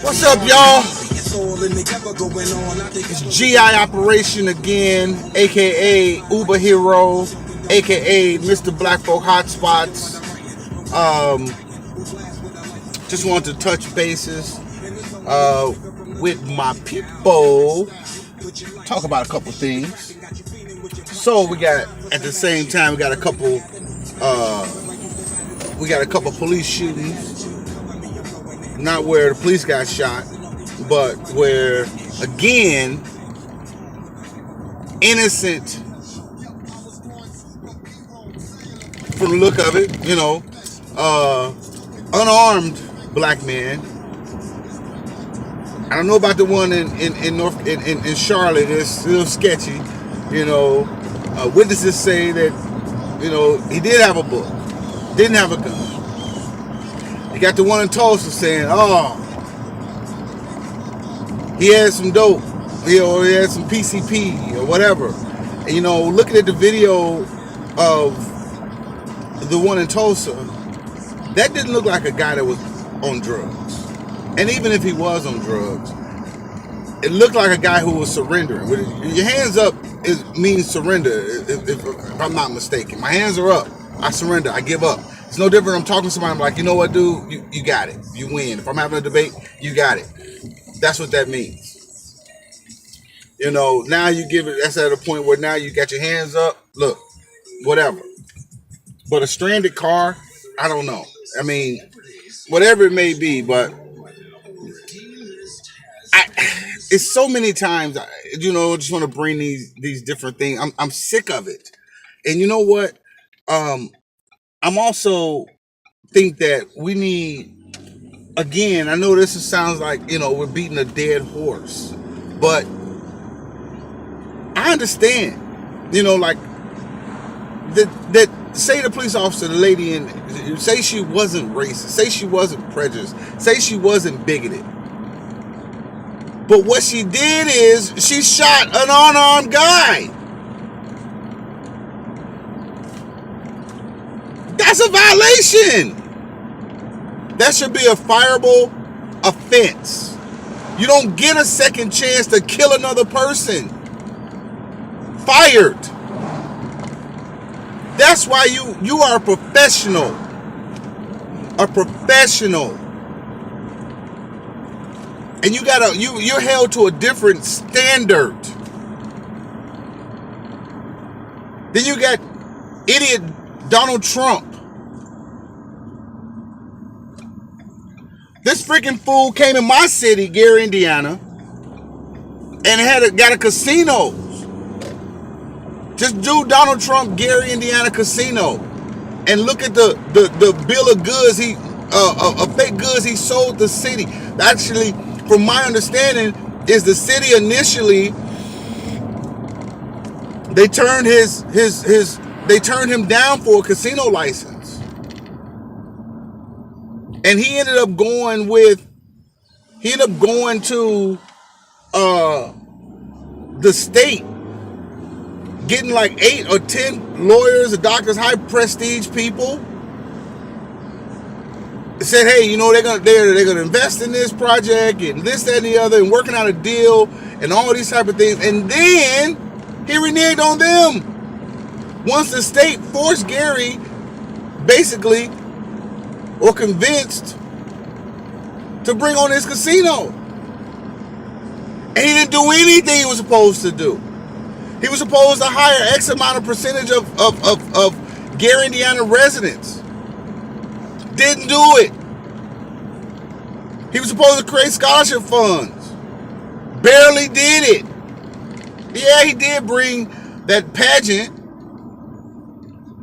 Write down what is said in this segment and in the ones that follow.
What's up, y'all? It's GI Operation again, aka Uber Hero, aka Mr. Black Folk Hotspots. Just wanted to touch bases with my people, talk about a couple things. So we got, at the same time, we got a couple police shootings. Not where the police got shot, but where, again, innocent, from the look of it, unarmed black men. I don't know about the one in Charlotte. It's a little sketchy. Witnesses say that he did have a book, didn't have a gun. You got the one in Tulsa saying, he had some dope, he had some PCP or whatever. And, looking at the video of the one in Tulsa, that didn't look like a guy that was on drugs. And even if he was on drugs, it looked like a guy who was surrendering. Your hands up means surrender, if I'm not mistaken. My hands are up. I surrender. I give up. It's no different. I'm talking to somebody. I'm like, you know what, dude? You got it. You win. If I'm having a debate, you got it. That's what that means. Now you give it. That's at a point where now you got your hands up. Look, whatever. But a stranded car, I don't know. I mean, whatever it may be, but it's so many times. Just want to bring these different things. I'm sick of it. And you know what? I'm also think that we need, again, I know this sounds like, we're beating a dead horse, but I understand, like that say the police officer, the lady, and say she wasn't racist, say she wasn't prejudiced, say she wasn't bigoted. But what she did is she shot an unarmed guy. That's a violation. That should be a fireable offense. You don't get a second chance to kill another person. Fired. That's why you are a professional. A professional. And you're held to a different standard. Then you got idiot Donald Trump. This freaking fool came in my city, Gary, Indiana, and got a casino. Just do Donald Trump, Gary, Indiana casino, and look at the bill of goods of fake goods he sold the city. Actually, from my understanding, is the city initially they turned they turned him down for a casino license. And he ended up going to the state, getting like 8 or 10 lawyers, doctors, high prestige people. Said, hey, they're gonna invest in this project and this, that, and the other, and working out a deal and all these type of things. And then he reneged on them. Once the state forced Gary, basically, or convinced to bring on his casino. And he didn't do anything he was supposed to do. He was supposed to hire X amount of percentage of Gary, Indiana residents. Didn't do it. He was supposed to create scholarship funds. Barely did it. Yeah, he did bring that pageant,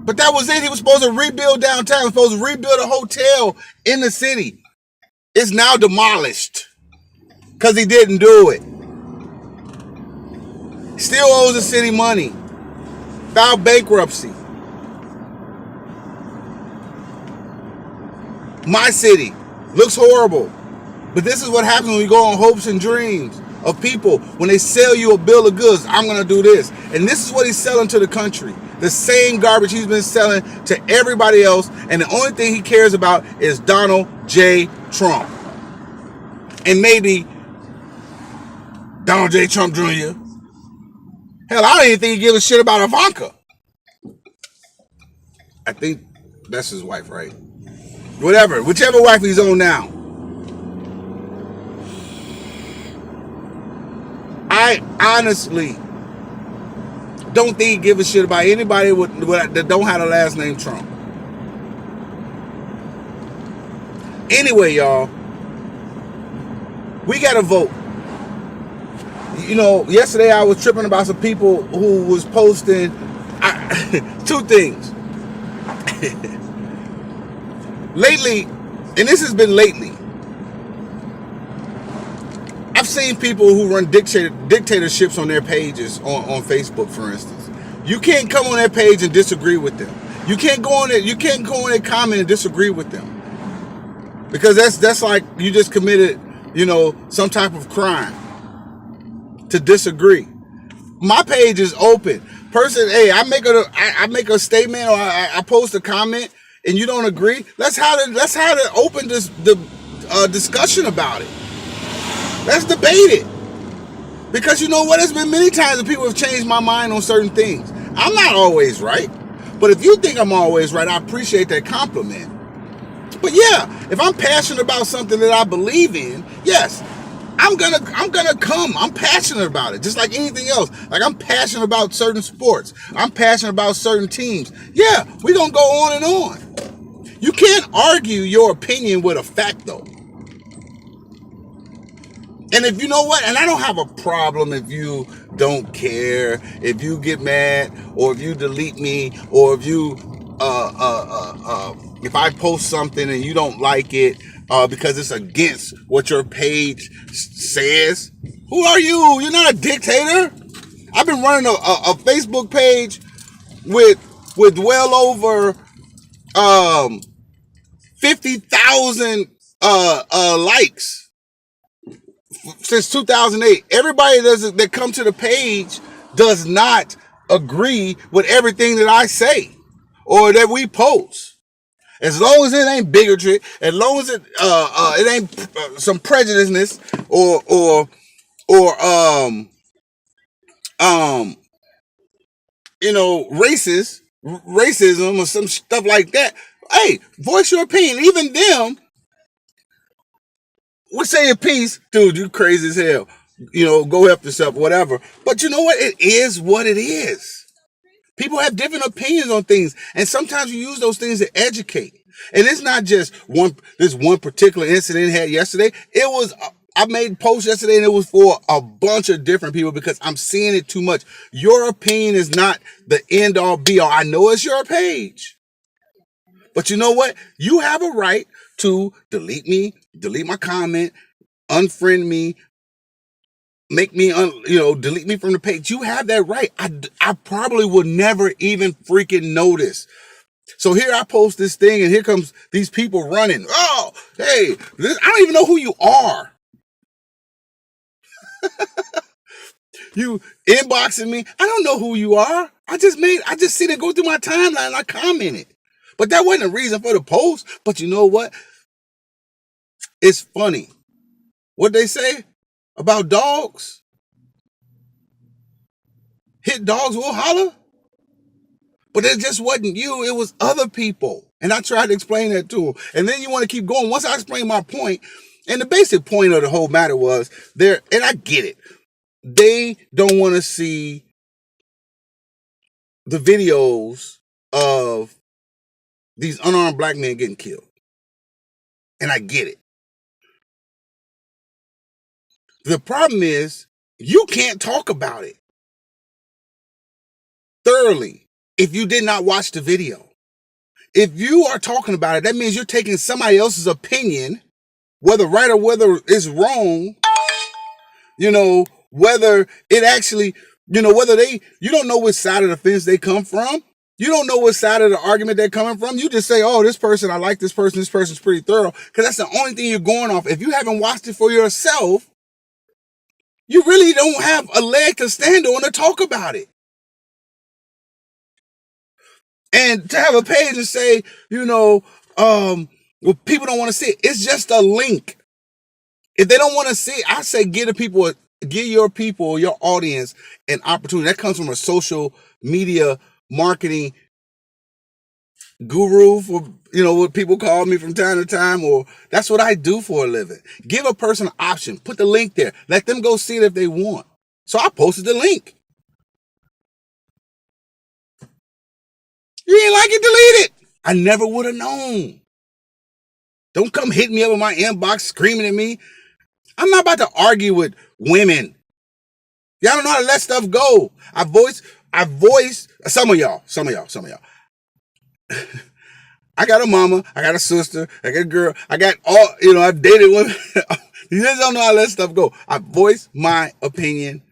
but that was it. He was supposed to rebuild downtown. He was supposed to rebuild a hotel in the city. It's now demolished because he didn't do it. Still owes the city money. Filed bankruptcy. My city looks horrible. But this is what happens when you go on hopes and dreams of people. When they sell you a bill of goods, I'm going to do this. And this is what he's selling to the country. The same garbage he's been selling to everybody else. And the only thing he cares about is Donald J. Trump. and maybe Donald J. Trump Jr. Hell, I don't even think he gives a shit about Ivanka. I think that's his wife, right? Whatever, whichever wife he's on now. I honestly don't think he gives a shit about anybody that don't have the last name Trump. Anyway, y'all, we gotta vote. You know, yesterday I was tripping about some people who was posting two things. Lately, and this has been lately, I've seen people who run dictatorships on their pages on Facebook, for instance. You can't come on their page and disagree with them. You can't go on it. You can't go on their comment and disagree with them, because that's like you just committed, some type of crime to disagree. My page is open. Person, hey, I make a statement, or I post a comment, and you don't agree. Let's have the open discussion about it. Let's debate it. Because you know what? There's been many times that people have changed my mind on certain things. I'm not always right. But if you think I'm always right, I appreciate that compliment. But yeah, if I'm passionate about something that I believe in, yes, I'm gonna come. I'm passionate about it, just like anything else. Like I'm passionate about certain sports. I'm passionate about certain teams. Yeah, we're gonna go on and on. You can't argue your opinion with a fact, though. And if you know what, and I don't have a problem if you don't care, if you get mad, or if you delete me, or if you if I post something and you don't like it because it's against what your page says. Who are you? You're not a dictator. I've been running a Facebook page with well over 50,000 likes since 2008. Everybody that come to the page does not agree with everything that I say or that we post. As long as it ain't bigotry, as long as it ain't some prejudiceness or racism or some stuff like that. Hey, voice your opinion. Even them would say a piece, dude, you crazy as hell. Go help yourself, whatever. But you know what? It is what it is. People have different opinions on things, and sometimes you use those things to educate. And it's not just this one particular incident had yesterday. It was I made posts yesterday, and it was for a bunch of different people because I'm seeing it too much. Your opinion is not the end all be all. I know it's your page, but you know what? You have a right to delete me, delete my comment, unfriend me, make me delete me from the page. You have that right. I probably would never even freaking notice. So here I post this thing, and here comes these people running. Oh, hey, I don't even know who you are. You inboxing me. I don't know who you are. I just seen it go through my timeline and I commented. But that wasn't a reason for the post. But you know what? It's funny. What they say about dogs? Hit dogs will holler. But it just wasn't you. It was other people. And I tried to explain that to them. And then you want to keep going. Once I explained my point, and the basic point of the whole matter was and I get it. They don't want to see the videos of these unarmed black men getting killed. And I get it. The problem is you can't talk about it thoroughly if you did not watch the video. If you are talking about it, that means you're taking somebody else's opinion, whether right or whether it's wrong, whether it actually, whether you don't know which side of the fence they come from. You don't know what side of the argument they're coming from. You just say, oh, this person, I like this person's pretty thorough, because that's the only thing you're going off. If you haven't watched it for yourself, you really don't have a leg to stand on to talk about it. And to have a page and say, well, people don't want to see it. It's just a link. If they don't want to see, I say give your people, your audience, an opportunity. That comes from a social media marketing guru, for what people call me from time to time, or that's what I do for a living. Give a person an option. Put the link there. Let them go see it if they want. So I posted the link. You ain't like it, delete it. I never would have known. Don't come hit me up in my inbox screaming at me. I'm not about to argue with women. Y'all don't know how to let stuff go. I voice some of y'all. I got a mama, I got a sister, I got a girl, I got all, I've dated women. You just don't know how to let stuff go. I voice my opinion.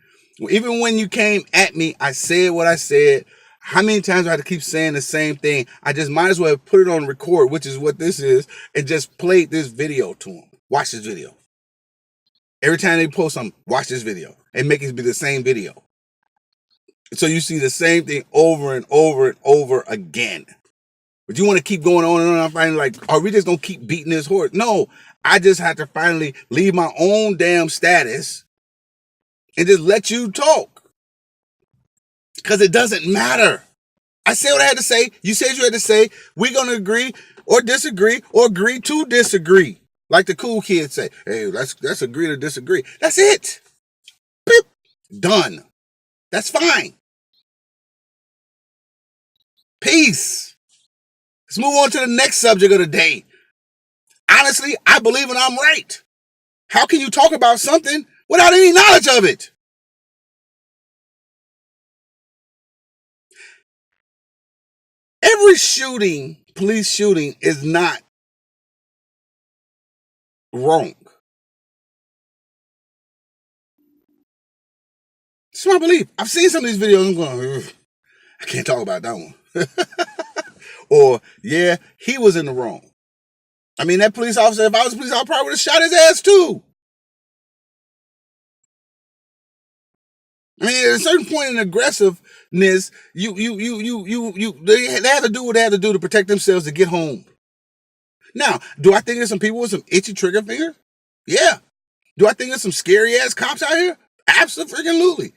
Even when you came at me, I said what I said. How many times do I have to keep saying the same thing? I just might as well put it on record, which is what this is, and just play this video to them. Watch this video. Every time they post something, watch this video and make it be the same video. So you see the same thing over and over and over again. But you want to keep going on and on. I'm finally like, are we just going to keep beating this horse? No, I just have to finally leave my own damn status and just let you talk. Because it doesn't matter. I said what I had to say. You said you had to say. We're going to agree or disagree or agree to disagree. Like the cool kids say, hey, let's agree to disagree. That's it. Beep. Done. That's fine. Peace. Let's move on to the next subject of the day. Honestly, I believe I'm right. How can you talk about something without any knowledge of it? Every police shooting, is not wrong. It's my belief. I've seen some of these videos. I'm going, I can't talk about that one. Or, yeah, he was in the wrong. I mean, that police officer, if I was a police officer, I probably would have shot his ass too. I mean, at a certain point in aggressiveness, they have to do what they have to do to protect themselves to get home. Now, do I think there's some people with some itchy trigger fingers? Yeah. Do I think there's some scary ass cops out here? Absolutely.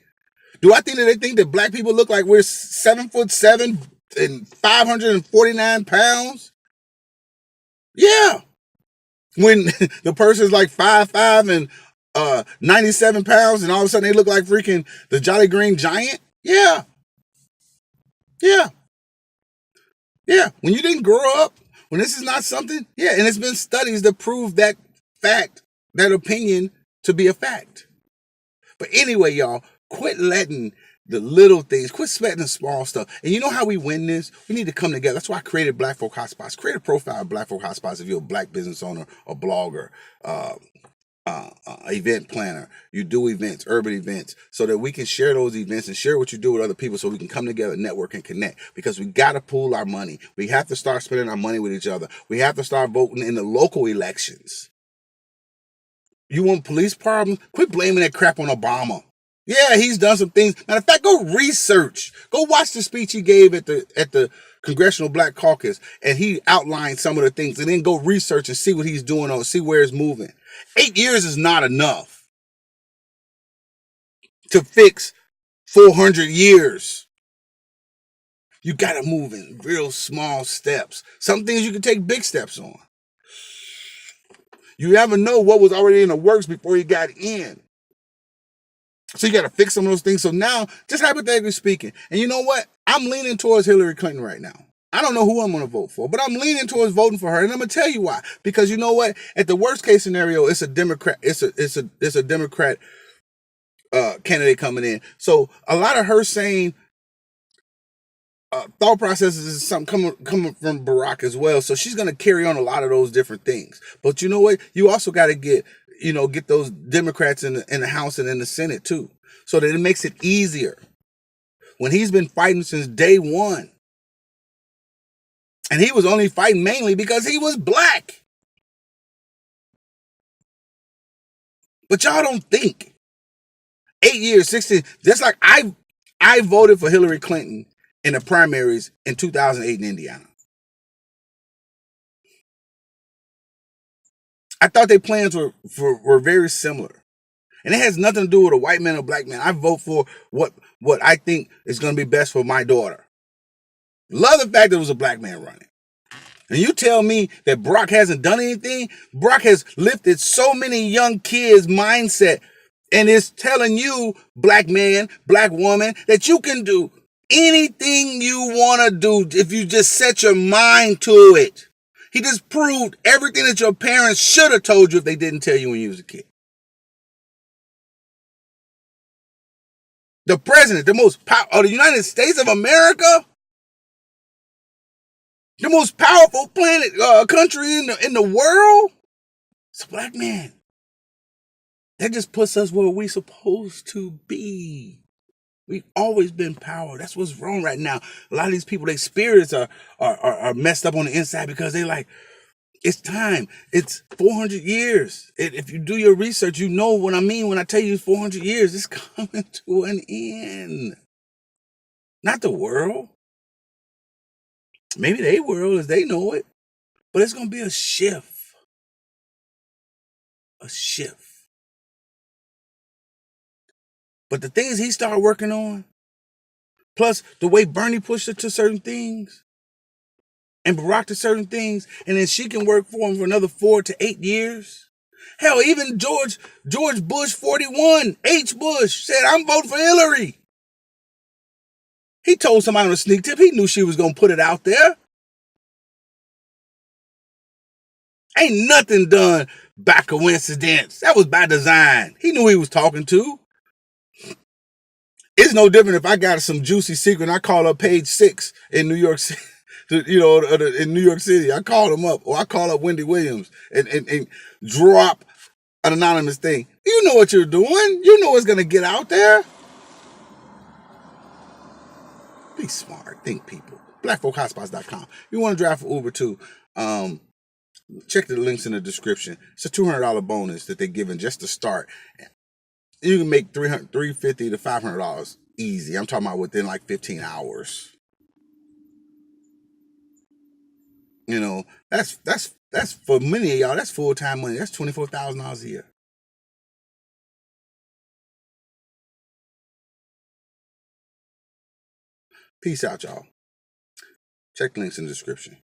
Do I think that they think that black people look like we're 7'7" and 549 pounds? Yeah. When the person's like 5'5" and 97 pounds, and all of a sudden they look like freaking the Jolly Green Giant? Yeah. Yeah. Yeah. When you didn't grow up, when this is not something, yeah, and it's been studies that prove that fact, that opinion to be a fact. But anyway, y'all, quit letting the little things, quit sweating the small stuff. And you know how we win this? We need to come together. That's why I created Black Folk Hotspots. Create a profile of Black Folk Hotspots if you're a black business owner, a blogger, event planner. You do events, urban events, so that we can share those events and share what you do with other people, so we can come together, network, and connect. Because we got to pool our money. We have to start spending our money with each other. We have to start voting in the local elections. You want police problems? Quit blaming that crap on Obama. Yeah, he's done some things. Matter of fact, go research. Go watch the speech he gave at the Congressional Black Caucus, and he outlined some of the things. And then go research and see what he's doing on, see where it's moving. 8 years is not enough to fix 400 years. You got to move in real small steps. Some things you can take big steps on. You never know what was already in the works before you got in. So you got to fix some of those things. So now, just hypothetically speaking, and you know what? I'm leaning towards Hillary Clinton right now. I don't know who I'm going to vote for, but I'm leaning towards voting for her, and I'm going to tell you why. Because you know what? At the worst case scenario, it's a Democrat. It's a Democrat candidate coming in. So a lot of her saying thought processes is something coming from Barack as well. So she's going to carry on a lot of those different things. But you know what? You also got to get those Democrats in the House and in the Senate too, so that it makes it easier. When he's been fighting since day one, and he was only fighting mainly because he was black. But y'all don't think 8 years, 16, just like I voted for Hillary Clinton in the primaries in 2008 in Indiana. I thought their plans were very similar. And it has nothing to do with a white man or black man. I vote for what I think is going to be best for my daughter. Love the fact that it was a black man running. And you tell me that Brock hasn't done anything? Brock has lifted so many young kids' mindset and is telling you, black man, black woman, that you can do anything you want to do if you just set your mind to it. He just proved everything that your parents should have told you if they didn't tell you when you was a kid. The president, the most of the United States of America, the most powerful country in the world, it's a black man. That just puts us where we supposed to be. We've always been power. That's what's wrong right now. A lot of these people, their spirits are messed up on the inside because they like, it's time. It's 400 years. If you do your research, you know what I mean when I tell you 400 years. It's coming to an end. Not the world. Maybe their world as they know it. But it's going to be a shift. A shift. But the things he started working on, plus the way Bernie pushed her to certain things, and Barack to certain things, and then she can work for him for another 4 to 8 years. Hell, even George Bush 41, H. Bush, said, I'm voting for Hillary. He told somebody on a sneak tip, he knew she was going to put it out there. Ain't nothing done by coincidence. That was by design. He knew who he was talking to. It's no different if I got some juicy secret and I call up page 6 in New York City. In New York City, I call them up, or I call up Wendy Williams and drop an anonymous thing. You know what you're doing. You know it's going to get out there. Be smart. Think, people. Blackfolkhotspots.com. You want to drive for Uber too. Check the links in the description. It's a $200 bonus that they're giving just to start. You can make $350 to $500 easy. I'm talking about within like 15 hours. You know, that's for many of y'all, that's full-time money. That's $24,000 a year. Peace out, y'all. Check the links in the description.